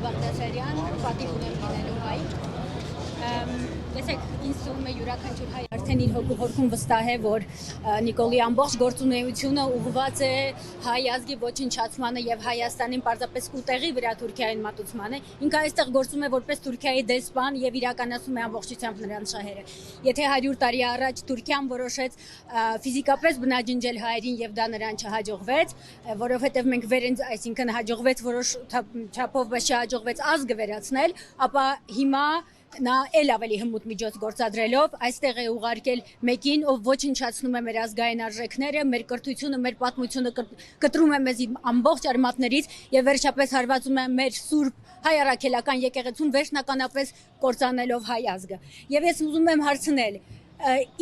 Բաղդասարյան, պատիվ ունեմ լինելու հայ։ Տեսեք, ինձ թվում է յուրաքանչյուր հայ արդեն իր հոգում վստահ է, որ Նիկոլի ամբողջ գործունեությունը ուղղված է հայ ազգի ոչնչացմանը եւ Հայաստանին պարզապես ուտեղի վրա Թուրքիային մատուցմանը։ Ինքը այստեղ գործում է որպես Թուրքիայի դեսպան եւ իրականացնում է ամբողջությամբ նրանց շահերը։ Եթե 100 տարի առաջ Թուրքիան որոշեց ֆիզիկապես բնաջնջել հայերին եւ դա նրան չհաջողվեց, որովհետեւ մենք այսինքն հաջողվեց որոշ չափով բայց չհաջողվեց ազգը վերացնել, ապա հիմա նա էլ ավելի հմուտ միջոց գործադրելով այստեղ է ուղարկել մեկին, ով ոչնչացնում է մեր ազգային արժեքները, մեր կրթությունը, մեր պատմությունը կտրում է մեզ ամբողջ արմատներից եւ վերջապես հարվածում է մեր սուրբ հայ առաքելական եկեղեցուն վերջնականապես կործանելով հայ ազգը։ Եվ ես ուզում եմ հարցնել,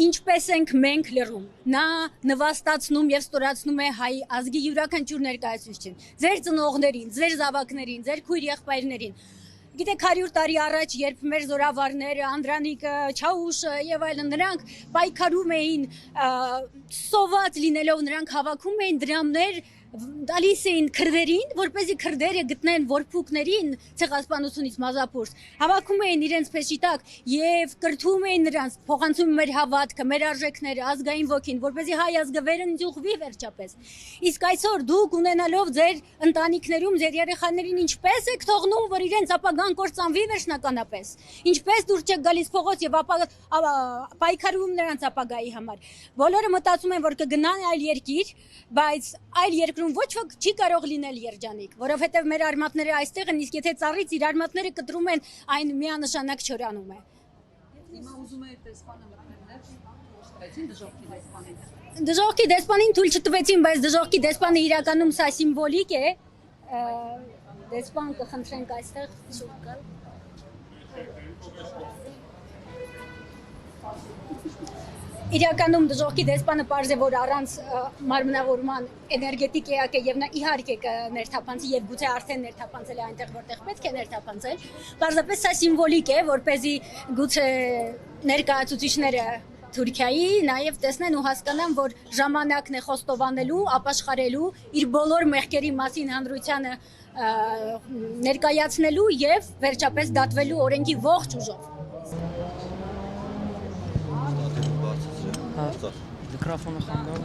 ինչպես ենք մենք լռում։ Նա նվաստացնում եւ ստորացնում է հայ ազգի յուրաքանչյուր ներկայացուցիչին, ձեր ծնողներին, ձեր զավակներին, ձեր քույր եղբայրներին։ Գիտեք 100 տարի առաջ, երբ մեր զորավարները, Անդրանիկը, Չաուշը եւ այլն նրանք պայքարում էին, սոված լինելով նրանք հավաքում էին դրամներ, տալիս էին քրդերին, որպեսզի քրդերը գտնեն որփուկներին ցեղասպանությունից մազապուրս, հավաքում էին իրենց փեշի տակ եւ կրթում էին նրանց, փոխանցում մեր հավատքը, մեր արժեքները, ազգային ոգին, որպեսզի հայ ազգը վերընձյուղվի վերջապես։ Իսկ այսօր դուք ունենալով ձեր ընտանիքներում ձեր երեխաներին ինչպես եք թողնում, որ իրենց ապագան կործանվի վերջնականապես։ Ինչպես դուրս չեք գալիս փողոց եւ պայքարում նրանց ապագայի համար։ Բոլորը մտածում են, որ կգնան այլ երկիր, բայց այլ երկրում ոչ ոք չի կարող լինել երջանիկ, որովհետև մեր արմատները այստեղ են, իսկ եթե ծառից իր արմատները կտրում են, այն միանշանակ չորանում է։ Հիմա ուզում է դեսպանը մտնել, դժողքի դեսպանին։ Դժողքի դեսպանին թույլ չտվեցին, բայց դժողքի դեսպանը իրականում սա սիմվոլիկ է։ Դեսպան կխնդրենք այստեղ շուտ գալ։ Իրականում դժողքի դեսպանը պարզ է, որ առանց մարմնավորման էներգետիկ էակ է եւ նա իհարկե կներթափանցի եւ գուցե արդեն ներթափանցել է այնտեղ, որտեղ պետք է ներթափանցել։ Պարզապես սա սիմվոլիկ է, որպեսզի գուցե ներկայացուցիչները Թուրքիայի նաեւ տեսնեն ու հասկանան, որ ժամանակն է խոստովանելու, ապաշխարելու, իր բոլոր մեղքերի մասին հանրությանը ներկայացնելու եւ վերջապես դատվելու օրենքի ողջ ուժով։ Mikrofonu xandar,